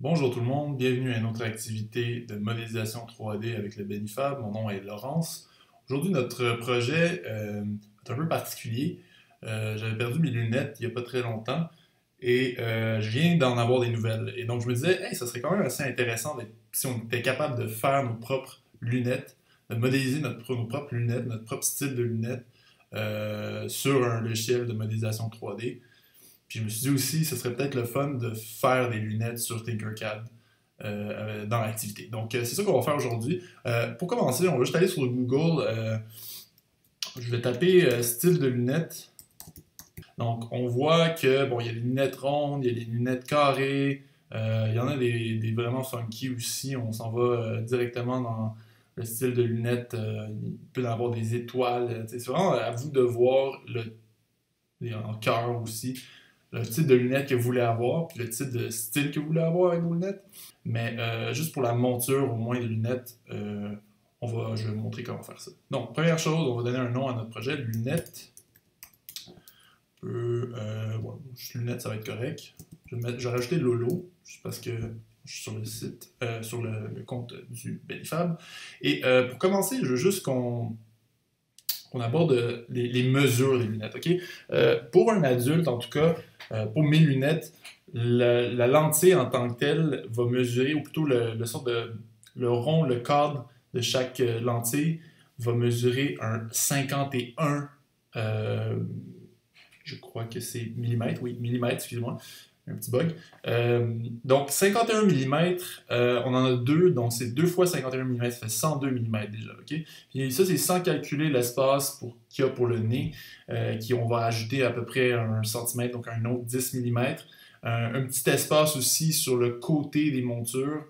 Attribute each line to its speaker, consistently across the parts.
Speaker 1: Bonjour tout le monde, bienvenue à une autre activité de modélisation 3D avec le Benifab. Mon nom est Laurence. Aujourd'hui, notre projet est un peu particulier. J'avais perdu mes lunettes il n'y a pas très longtemps et je viens d'en avoir des nouvelles. Et donc, je me disais, hey, ça serait quand même assez intéressant si on était capable de faire nos propres lunettes, de modéliser nos propres lunettes, notre propre style de lunettes sur un logiciel de modélisation 3D. Puis je me suis dit aussi, ce serait peut-être le fun de faire des lunettes sur Tinkercad dans l'activité. Donc, c'est ça qu'on va faire aujourd'hui. Pour commencer, on va juste aller sur Google. Je vais taper style de lunettes. Donc, on voit que bon, il y a des lunettes rondes, il y a des lunettes carrées. Il y en a des vraiment funky aussi. On s'en va directement dans le style de lunettes. Il peut y avoir des étoiles. C'est vraiment à vous de voir en cœur aussi le type de lunettes que vous voulez avoir, puis le type de style que vous voulez avoir avec vos lunettes. Mais juste pour la monture au moins des lunettes, je vais vous montrer comment faire ça. Donc, première chose, on va donner un nom à notre projet, lunettes. Juste lunettes, ça va être correct. Je vais rajouter Lolo, juste parce que je suis sur le site, sur le compte du Benifab. Et pour commencer, je veux juste qu'on aborde les mesures des lunettes. OK? Pour un adulte, en tout cas, pour mes lunettes, la lentille en tant que telle va mesurer, ou plutôt le rond, le cadre de chaque lentille va mesurer un 51, je crois que c'est millimètres, oui, millimètres, excusez-moi, un petit bug. Donc 51 mm, on en a deux, donc c'est 2 fois 51 mm, ça fait 102 mm déjà, ok? Puis ça, c'est sans calculer l'espace qu'il y a pour le nez, on va ajouter à peu près 1 cm, donc un autre 10 mm. Un petit espace aussi sur le côté des montures,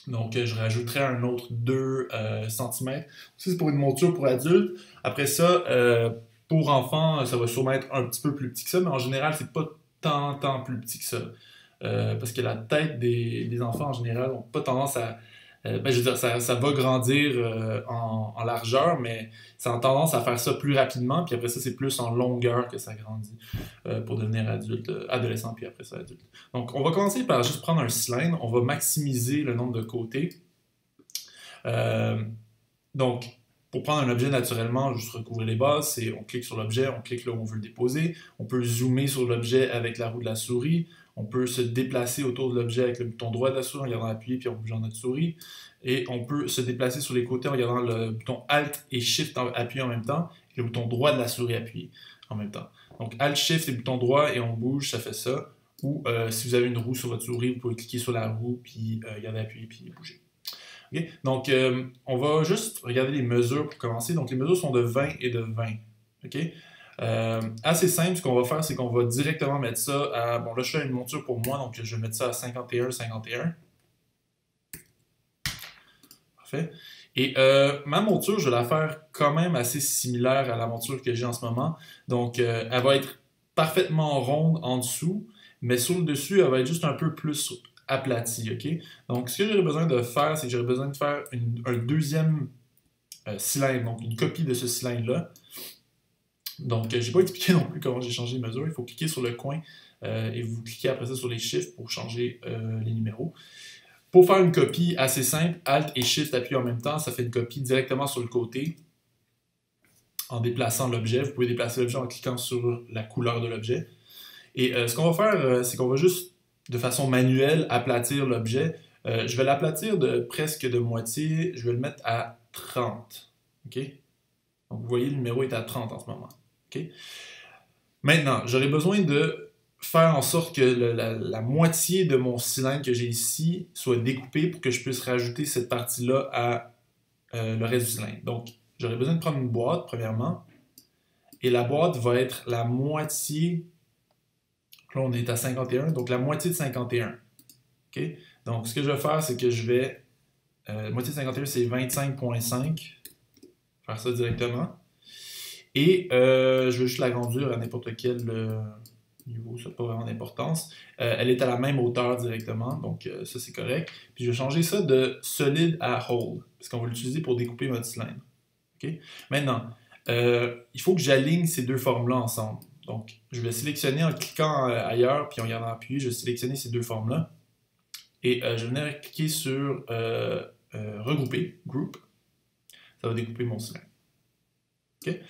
Speaker 1: donc je rajouterai un autre 2 cm. Ça, c'est pour une monture pour adultes. Après ça, pour enfants, ça va sûrement être un petit peu plus petit que ça, mais en général, c'est pas tant plus petit que ça. Parce que la tête des enfants en général n'ont pas tendance à. Je veux dire, ça va grandir en largeur, mais ça a tendance à faire ça plus rapidement, puis après ça, c'est plus en longueur que ça grandit pour devenir adulte, adolescent, puis après ça, adulte. Donc, on va commencer par juste prendre un cylindre, on va maximiser le nombre de côtés. Euh, donc, pour prendre un objet naturellement, juste recouvrir les bases, c'est on clique sur l'objet, on clique là où on veut le déposer. On peut zoomer sur l'objet avec la roue de la souris. On peut se déplacer autour de l'objet avec le bouton droit de la souris en gardant appuyé puis en bougeant notre souris. Et on peut se déplacer sur les côtés en gardant le bouton Alt et Shift appuyé en même temps et le bouton droit de la souris appuyé en même temps. Donc Alt, Shift et bouton droit et on bouge, ça fait ça. Ou si vous avez une roue sur votre souris, vous pouvez cliquer sur la roue puis garder appuyé puis bouger. Okay? Donc, on va juste regarder les mesures pour commencer. Donc, les mesures sont de 20 et de 20. Okay? Assez simple, ce qu'on va faire, c'est qu'on va directement mettre ça à... Bon, là, je fais une monture pour moi, donc je vais mettre ça à 51, 51. Parfait. Et ma monture, je vais la faire quand même assez similaire à la monture que j'ai en ce moment. Donc, elle va être parfaitement ronde en dessous, mais sur le dessus, elle va être juste un peu plus aplatie, ok? Donc, ce que j'aurais besoin de faire, c'est que j'aurais besoin de faire un deuxième cylindre, donc une copie de ce cylindre-là. Donc, j'ai pas expliqué non plus comment j'ai changé les mesures. Il faut cliquer sur le coin et vous cliquez après ça sur les chiffres pour changer les numéros. Pour faire une copie assez simple, Alt et Shift appuyés en même temps, ça fait une copie directement sur le côté en déplaçant l'objet. Vous pouvez déplacer l'objet en cliquant sur la couleur de l'objet. Et ce qu'on va faire, c'est qu'on va juste, de façon manuelle, aplatir l'objet. Je vais l'aplatir de presque de moitié. Je vais le mettre à 30. OK? Donc, vous voyez, le numéro est à 30 en ce moment. OK? Maintenant, j'aurais besoin de faire en sorte que la moitié de mon cylindre que j'ai ici soit découpée pour que je puisse rajouter cette partie-là à le reste du cylindre. Donc, j'aurais besoin de prendre une boîte, premièrement, et la boîte va être la moitié, là on est à 51, donc la moitié de 51. OK? Donc, ce que je vais faire, c'est que je vais, la moitié de 51, c'est 25,5, faire ça directement. Et je vais juste l'agrandir à n'importe quel niveau, ça n'a pas vraiment d'importance. Elle est à la même hauteur directement, donc ça c'est correct. Puis je vais changer ça de solide à hold, parce qu'on va l'utiliser pour découper notre cylindre. Okay? Maintenant, il faut que j'aligne ces deux formes-là ensemble. Donc, je vais sélectionner en cliquant ailleurs, puis en gardant appuyé, je vais sélectionner ces deux formes-là. Et je vais venir cliquer sur regrouper, group. Ça va découper mon cylindre. Okay?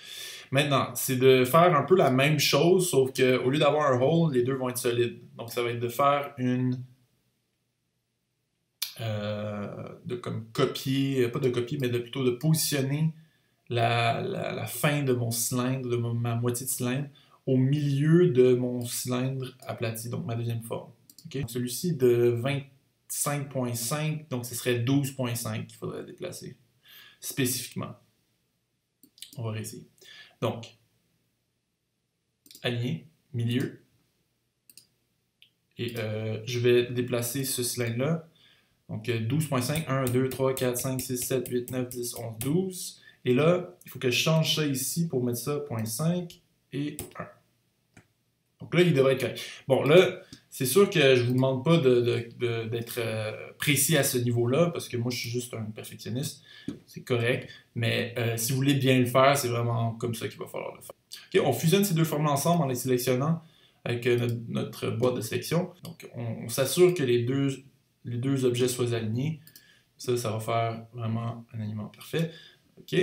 Speaker 1: Maintenant, c'est de faire un peu la même chose, sauf qu'au lieu d'avoir un hole, les deux vont être solides. Donc, ça va être de faire une... de comme copier, pas de copier, mais plutôt de positionner la fin de mon cylindre, de ma moitié de cylindre, au milieu de mon cylindre aplati, donc ma deuxième forme. Okay? Celui-ci de 25.5, donc ce serait 12.5 qu'il faudrait déplacer spécifiquement. On va réessayer. Donc, aligner, milieu, et je vais déplacer ce cylindre-là. Donc 12.5, 1, 2, 3, 4, 5, 6, 7, 8, 9, 10, 11, 12. Et là, il faut que je change ça ici pour mettre ça 0.5 et 1. Donc là, il devrait être correct. Bon, là, c'est sûr que je ne vous demande pas d'être précis à ce niveau-là, parce que moi, je suis juste un perfectionniste. C'est correct. Mais si vous voulez bien le faire, c'est vraiment comme ça qu'il va falloir le faire. Okay, on fusionne ces deux formules ensemble en les sélectionnant avec notre boîte de sélection. Donc, on s'assure que les deux objets soient alignés. Ça va faire vraiment un alignement parfait. OK.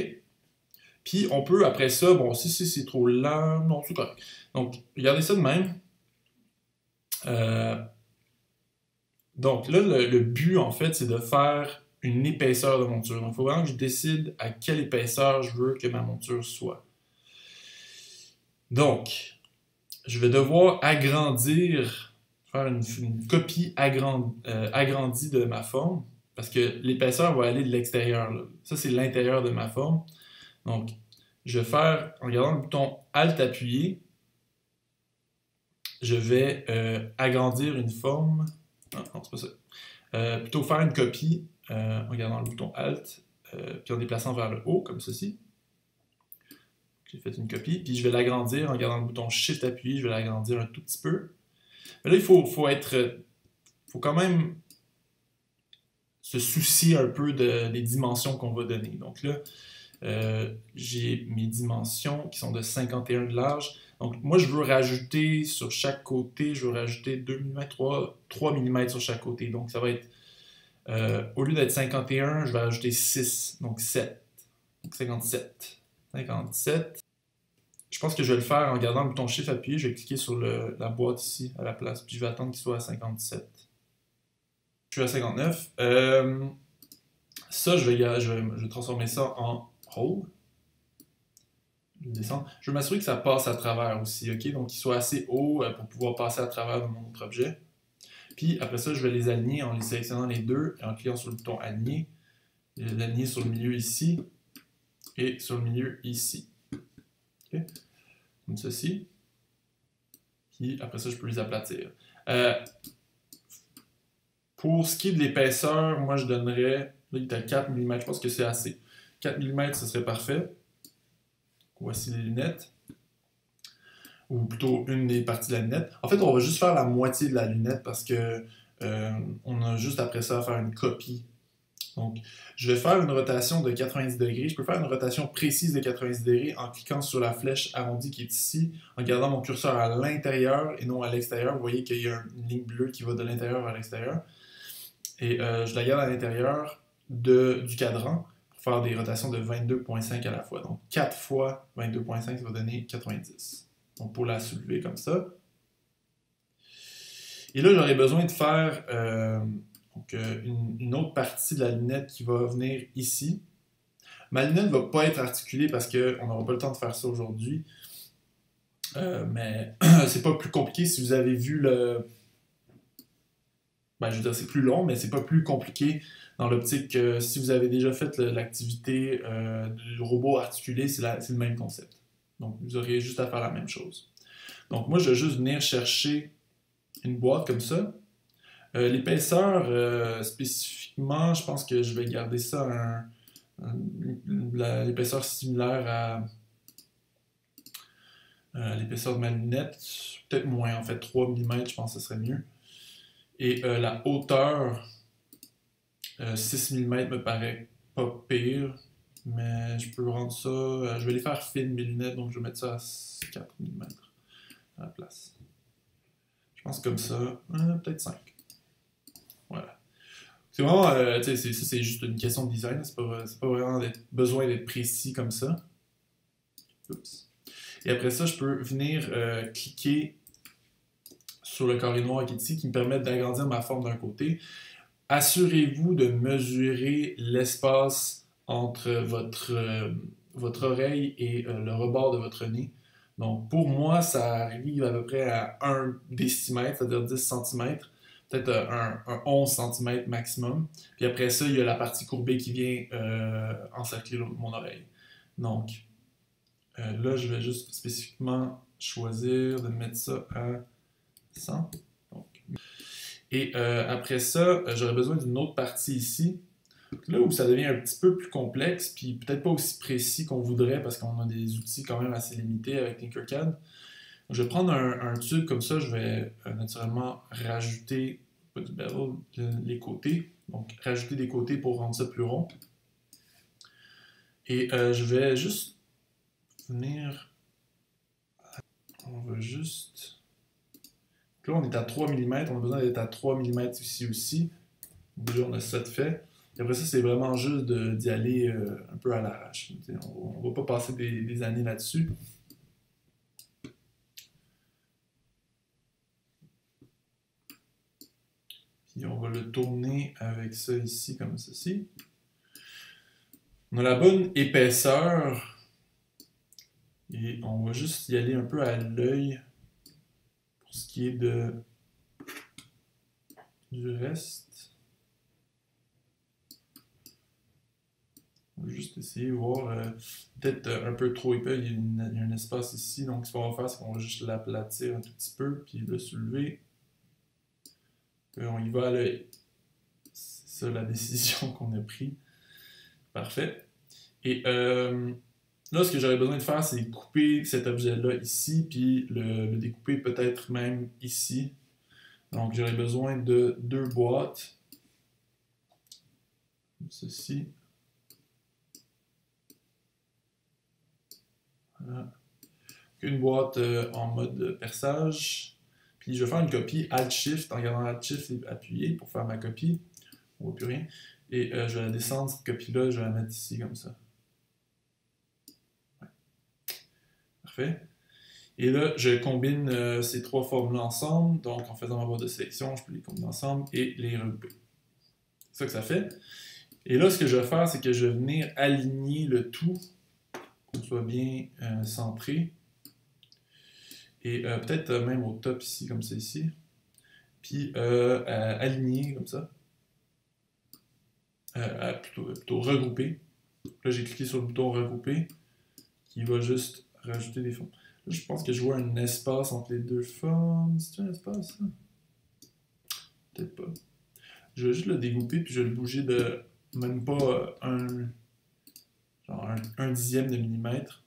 Speaker 1: Puis, on peut, après ça, bon, si c'est trop lent, non, c'est correct. Donc, regardez ça de même. Donc, là, le but, en fait, c'est de faire une épaisseur de monture. Donc, il faut vraiment que je décide à quelle épaisseur je veux que ma monture soit. Donc, je vais devoir agrandir, faire une copie agrandie de ma forme, parce que l'épaisseur va aller de l'extérieur. Ça, c'est l'intérieur de ma forme. Donc, je vais faire, en regardant le bouton Alt appuyé, je vais agrandir une forme. Non, c'est pas ça. Plutôt faire une copie en regardant le bouton Alt, puis en déplaçant vers le haut, comme ceci. J'ai fait une copie, puis je vais l'agrandir en regardant le bouton Shift appuyé, je vais l'agrandir un tout petit peu. Mais là, il faut quand même se soucier un peu des dimensions qu'on va donner. Donc là, j'ai mes dimensions qui sont de 51 de large. Donc moi, je veux rajouter sur chaque côté, je veux rajouter 2 mm, 3 mm sur chaque côté. Donc ça va être, au lieu d'être 51, je vais rajouter 6, donc 7. Donc 57. 57. Je pense que je vais le faire en gardant le bouton Shift appuyé. Je vais cliquer sur la boîte ici à la place, puis je vais attendre qu'il soit à 57. Je suis à 59. Ça, je vais transformer ça en hole. Je descends. Je vais m'assurer que ça passe à travers aussi, ok? Donc qu'il soit assez haut pour pouvoir passer à travers de mon autre objet. Puis après ça, je vais les aligner en les sélectionnant les deux et en cliquant sur le bouton aligner. Je vais l'aligner sur le milieu ici et sur le milieu ici. Okay? Comme ceci. Puis après ça, je peux les aplatir. Pour ce qui est de l'épaisseur, moi je donnerais, là il est à 4 mm, je pense que c'est assez. 4 mm, ce serait parfait. Voici les lunettes. Ou plutôt une des parties de la lunette. En fait, on va juste faire la moitié de la lunette parce que on a juste après ça à faire une copie. Donc, je vais faire une rotation de 90 degrés. Je peux faire une rotation précise de 90 degrés en cliquant sur la flèche arrondie qui est ici, en gardant mon curseur à l'intérieur et non à l'extérieur. Vous voyez qu'il y a une ligne bleue qui va de l'intérieur vers l'extérieur. Et je la garde à l'intérieur du cadran pour faire des rotations de 22.5 à la fois. Donc 4 fois 22.5, ça va donner 90. Donc pour la soulever comme ça. Et là, j'aurais besoin de faire une autre partie de la lunette qui va venir ici. Ma lunette ne va pas être articulée parce qu'on n'aura pas le temps de faire ça aujourd'hui. Mais c'est pas plus compliqué si vous avez vu le... Ben, je veux dire, c'est plus long, mais c'est pas plus compliqué dans l'optique que si vous avez déjà fait l'activité du robot articulé, c'est le même concept. Donc, vous aurez juste à faire la même chose. Donc, moi, je vais juste venir chercher une boîte comme ça. L'épaisseur, spécifiquement, je pense que je vais garder ça l'épaisseur similaire à l'épaisseur de ma lunette. Peut-être moins, en fait, 3 mm, je pense que ce serait mieux. Et la hauteur, 6 mm me paraît pas pire, mais je peux rendre ça... je vais les faire fines, mes lunettes, donc je vais mettre ça à 4 mm à la place. Je pense comme ça, peut-être 5. Voilà. C'est vraiment, tu sais, ça c'est juste une question de design, c'est pas vraiment besoin d'être précis comme ça. Oups. Et après ça, je peux venir cliquer sur le carré noir qui est ici, qui me permet d'agrandir ma forme d'un côté. Assurez-vous de mesurer l'espace entre votre oreille et le rebord de votre nez. Donc, pour moi, ça arrive à peu près à 1 décimètre, c'est-à-dire 10 cm, peut-être un 11 cm maximum. Puis après ça, il y a la partie courbée qui vient encercler mon oreille. Donc, là, je vais juste spécifiquement choisir de mettre ça à 100. Donc, et après ça, j'aurais besoin d'une autre partie ici. Là où ça devient un petit peu plus complexe, puis peut-être pas aussi précis qu'on voudrait parce qu'on a des outils quand même assez limités avec Tinkercad. Je vais prendre un tube comme ça, je vais naturellement rajouter, pas du bevel, les côtés. Donc rajouter des côtés pour rendre ça plus rond. Et je vais juste venir... On va juste... Là, on est à 3 mm, on a besoin d'être à 3 mm ici aussi. Déjà, on a ça de fait. Et après ça, c'est vraiment juste d'y aller un peu à l'arrache. On va pas passer des années là-dessus. Puis on va le tourner avec ça ici, comme ceci. On a la bonne épaisseur. Et on va juste y aller un peu à l'œil pour ce qui est du reste. On va juste essayer de voir, peut-être un peu trop épais, il y a un espace ici, donc ce qu'on va faire, c'est qu'on va juste l'aplatir un tout petit peu, puis le soulever. Puis on y va à l'œil. C'est ça la décision qu'on a prise. Parfait. Et là, ce que j'aurais besoin de faire, c'est couper cet objet-là ici, puis le découper peut-être même ici. Donc j'aurais besoin de 2 boîtes. Comme ceci. Voilà. Une boîte en mode perçage. Puis je vais faire une copie Alt-Shift en gardant Alt-Shift appuyé pour faire ma copie. On ne voit plus rien. Et je vais la descendre, cette copie-là, je vais la mettre ici comme ça. Ouais. Parfait. Et là, je combine ces 3 formules ensemble. Donc en faisant ma boîte de sélection, je peux les combiner ensemble et les regrouper. C'est ça que ça fait. Et là, ce que je vais faire, c'est que je vais venir aligner le tout, qu'on soit bien centré. Et peut-être même au top ici, comme ça ici. Puis aligner comme ça. Plutôt regrouper. Là, j'ai cliqué sur le bouton regrouper qui va juste rajouter des formes. Là, je pense que je vois un espace entre les deux formes. C'est un espace, ça? Peut-être pas. Je vais juste le découper puis je vais le bouger de même pas un dixième de millimètre.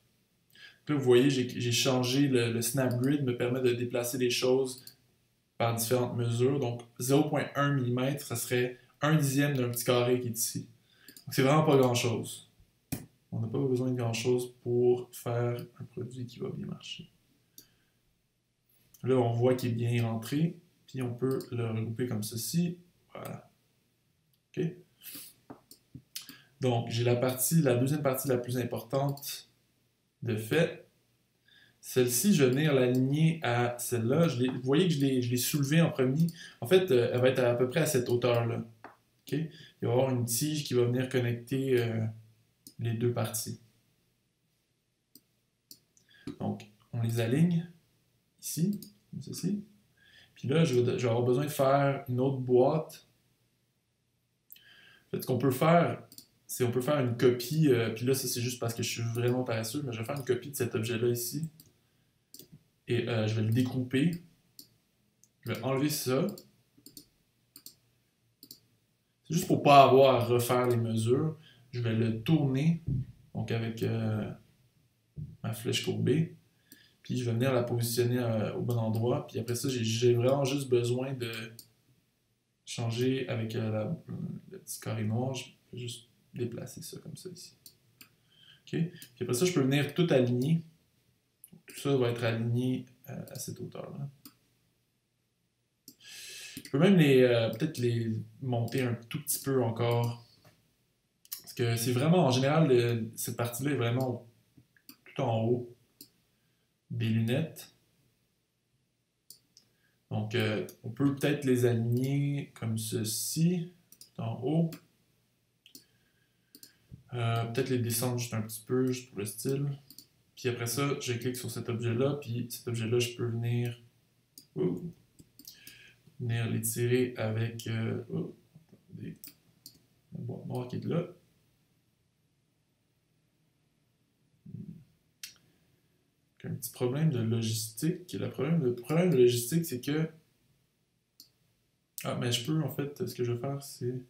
Speaker 1: Là, vous voyez, j'ai changé le snap grid, me permet de déplacer les choses par différentes mesures. Donc 0,1 mm, ça serait 1 dixième d'un petit carré qui est ici. Donc c'est vraiment pas grand-chose. On n'a pas besoin de grand-chose pour faire un produit qui va bien marcher. Là, on voit qu'il est bien rentré, puis on peut le regrouper comme ceci. Voilà. OK? Donc, j'ai la deuxième partie la plus importante de fait. Celle-ci, je vais venir l'aligner à celle-là. Vous voyez que je l'ai soulevée en premier. En fait, elle va être à peu près à cette hauteur-là. OK? Il va y avoir une tige qui va venir connecter les deux parties. Donc, on les aligne ici, comme ceci. Puis là, je vais avoir besoin de faire une autre boîte. En fait, ce qu'on peut faire, c'est qu'on peut faire une copie, puis là, ça c'est juste parce que je suis vraiment paresseux, mais je vais faire une copie de cet objet-là ici. Et je vais le découper. Je vais enlever ça. C'est juste pour ne pas avoir à refaire les mesures. Je vais le tourner, donc avec ma flèche courbée. Puis je vais venir la positionner au bon endroit. Puis après ça, j'ai vraiment juste besoin de changer avec le petit carré noir. Je vais juste déplacer ça comme ça ici. OK? Puis après ça, je peux venir tout aligner. Tout ça va être aligné à cette hauteur-là. Je peux même peut-être les monter un tout petit peu encore. Parce que c'est vraiment, en général, cette partie-là est vraiment tout en haut des lunettes. Donc, on peut peut-être les aligner comme ceci, tout en haut. Peut-être les descendre juste un petit peu, juste pour le style. Puis après ça, je clique sur cet objet-là, puis cet objet-là, je peux venir l'étirer avec la boîte noire qui est là. Un petit problème de logistique. Le problème de logistique, c'est que... Ah, mais je peux, en fait, ce que je vais faire, c'est...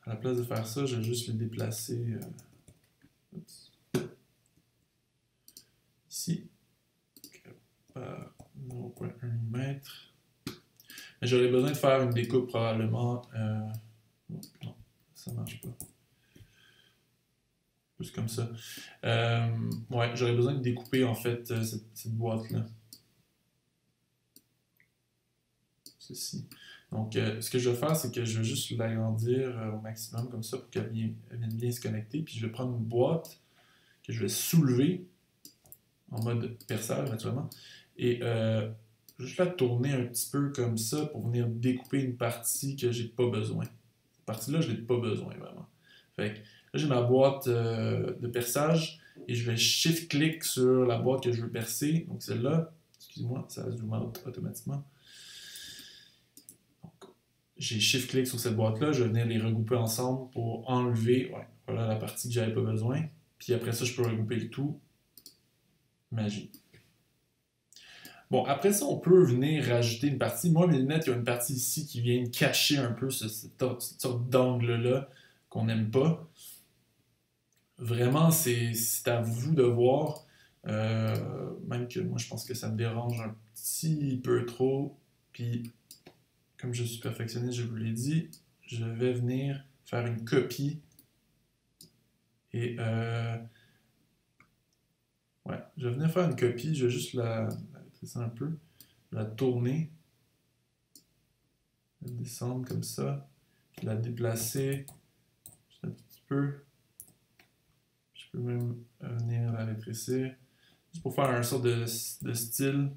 Speaker 1: À la place de faire ça, je vais juste le déplacer ici. Par 0,1 mm. Mais j'aurais besoin de faire une découpe probablement... non, ça marche pas. Plus comme ça. Ouais, j'aurais besoin de découper en fait cette boîte-là. Ceci. Donc, ce que je vais faire, c'est que je vais juste l'agrandir au maximum comme ça pour qu'elle vienne bien se connecter. Puis je vais prendre une boîte que je vais soulever en mode perçage naturellement. Et juste la tourner un petit peu comme ça pour venir découper une partie que j'ai pas besoin. Cette partie-là, je l'ai pas besoin vraiment. Fait que là, j'ai ma boîte de perçage et je vais shift-click sur la boîte que je veux percer. Donc celle-là, excusez-moi, ça zoom out automatiquement. J'ai shift-click sur cette boîte-là, je vais venir les regrouper ensemble pour enlever voilà la partie que j'avais pas besoin. Puis après ça, je peux regrouper le tout. Magie. Bon, après ça, on peut venir rajouter une partie. Moi, mes lunettes, il y a une partie ici qui vient cacher un peu cette sorte d'angle-là qu'on n'aime pas. Vraiment, c'est à vous de voir. Même que moi, je pense que ça me dérange un petit peu trop. Puis, comme je suis perfectionniste, je vous l'ai dit, je vais venir faire une copie. Et, ouais, je vais venir faire une copie. Je vais juste la rétrécir un peu. La tourner. La descendre comme ça. Puis la déplacer juste un petit peu. Je peux même venir la rétrécir. Juste pour faire un sorte de style.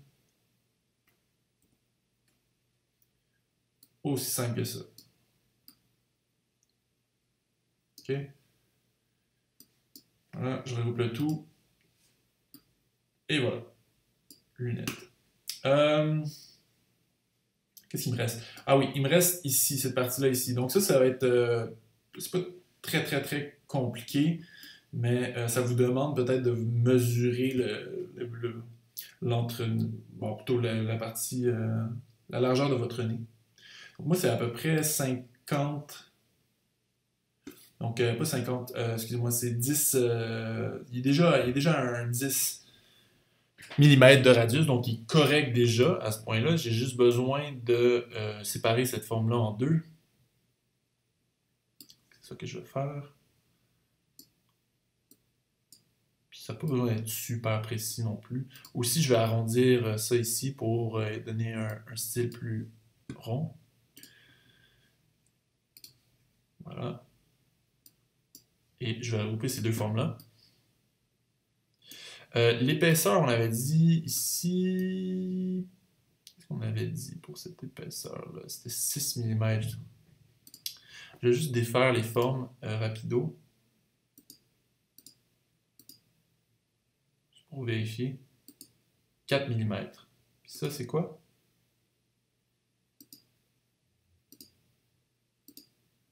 Speaker 1: Aussi simple que ça. OK. Voilà, je regroupe le tout. Et voilà. Lunettes. Qu'est-ce qu'il me reste? Ah oui, il me reste ici, cette partie-là ici. Donc ça va être... c'est pas très, très, très compliqué, mais ça vous demande peut-être de mesurer bon, plutôt la partie... la largeur de votre nez. Donc moi, c'est à peu près 50... Donc, pas 50, excusez-moi, c'est 10. Il y a déjà un 10 mm de radius, donc il est correct déjà à ce point-là. J'ai juste besoin de séparer cette forme-là en deux. C'est ça que je vais faire. Puis ça n'a pas besoin d'être super précis non plus. Aussi, je vais arrondir ça ici pour donner un style plus rond. Voilà. Et je vais regrouper ces deux formes-là. L'épaisseur, on avait dit ici... Qu'est-ce qu'on avait dit pour cette épaisseur-là? C'était 6 mm. Je vais juste défaire les formes rapido. Juste pour vérifier. 4 mm. Puis ça, c'est quoi?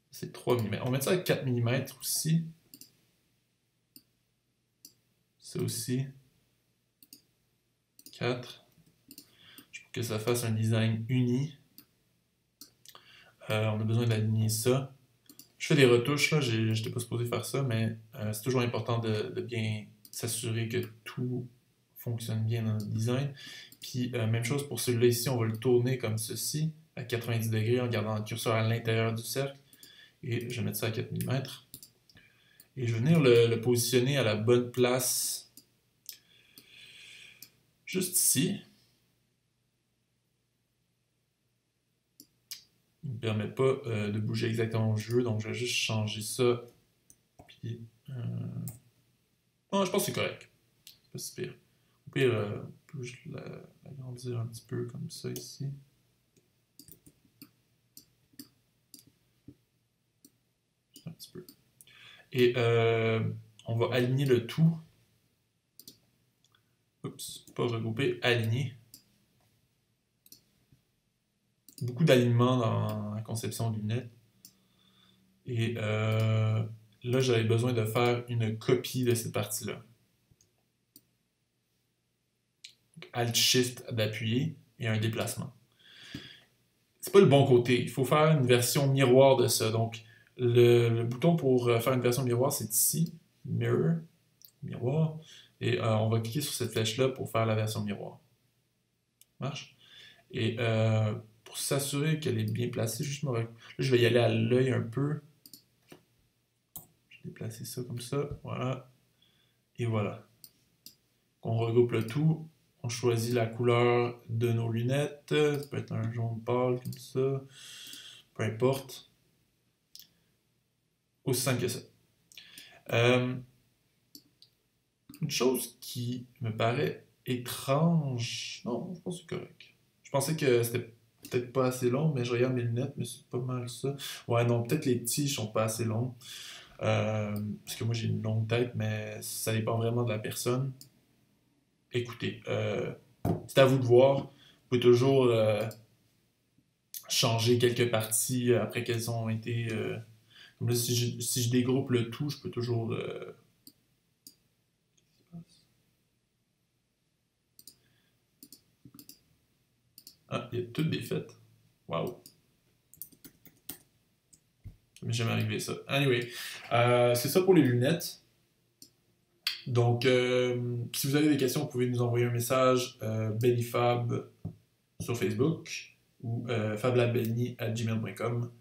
Speaker 1: C'est 3 mm. On va mettre ça à 4 mm aussi. Ça aussi. 4. Pour que ça fasse un design uni. On a besoin d'aligner ça. Je fais des retouches, là, je n'étais pas supposé faire ça, mais c'est toujours important de bien s'assurer que tout fonctionne bien dans le design. Puis, même chose pour celui-là ici, on va le tourner comme ceci, à 90 degrés, en gardant le curseur à l'intérieur du cercle. Et je vais mettre ça à 4 mm. Et je vais venir le positionner à la bonne place, juste ici. permet pas de bouger exactement où je veux, donc je vais juste changer ça. Puis, je pense que c'est correct. C'est pas si pire. Au pire, je peux juste l'agrandir un petit peu comme ça ici. Juste un petit peu. Et on va aligner le tout. Oups, pas regrouper, aligner. Beaucoup d'alignement dans la conception de lunettes. Et là, j'avais besoin de faire une copie de cette partie-là. Alt-Shift d'appuyer et un déplacement. C'est pas le bon côté. Il faut faire une version miroir de ça. Donc, le bouton pour faire une version miroir, c'est ici. Mirror. Miroir. Et on va cliquer sur cette flèche-là pour faire la version miroir. Marche. Et pour s'assurer qu'elle est bien placée, là, je vais y aller à l'œil un peu. Je vais déplacer ça comme ça. Voilà. Et voilà. On regroupe le tout. On choisit la couleur de nos lunettes. Ça peut être un jaune pâle comme ça. Peu importe. Aussi simple que ça. Une chose qui me paraît étrange. Non, je pense que c'est correct. Je pensais que c'était peut-être pas assez long, mais je regarde mes lunettes, mais c'est pas mal ça. Ouais, non, peut-être les tiges sont pas assez longs. Parce que moi j'ai une longue tête, mais ça dépend vraiment de la personne. Écoutez, c'est à vous de voir. Vous pouvez toujours changer quelques parties après qu'elles ont été. Comme là, si je dégroupe le tout, je peux toujours. Ah, il y a toutes des fêtes. Waouh. Ça m'est jamais arrivé ça. Anyway, c'est ça pour les lunettes. Donc, si vous avez des questions, vous pouvez nous envoyer un message Bellifab sur Facebook ou fablabelni@gmail.com.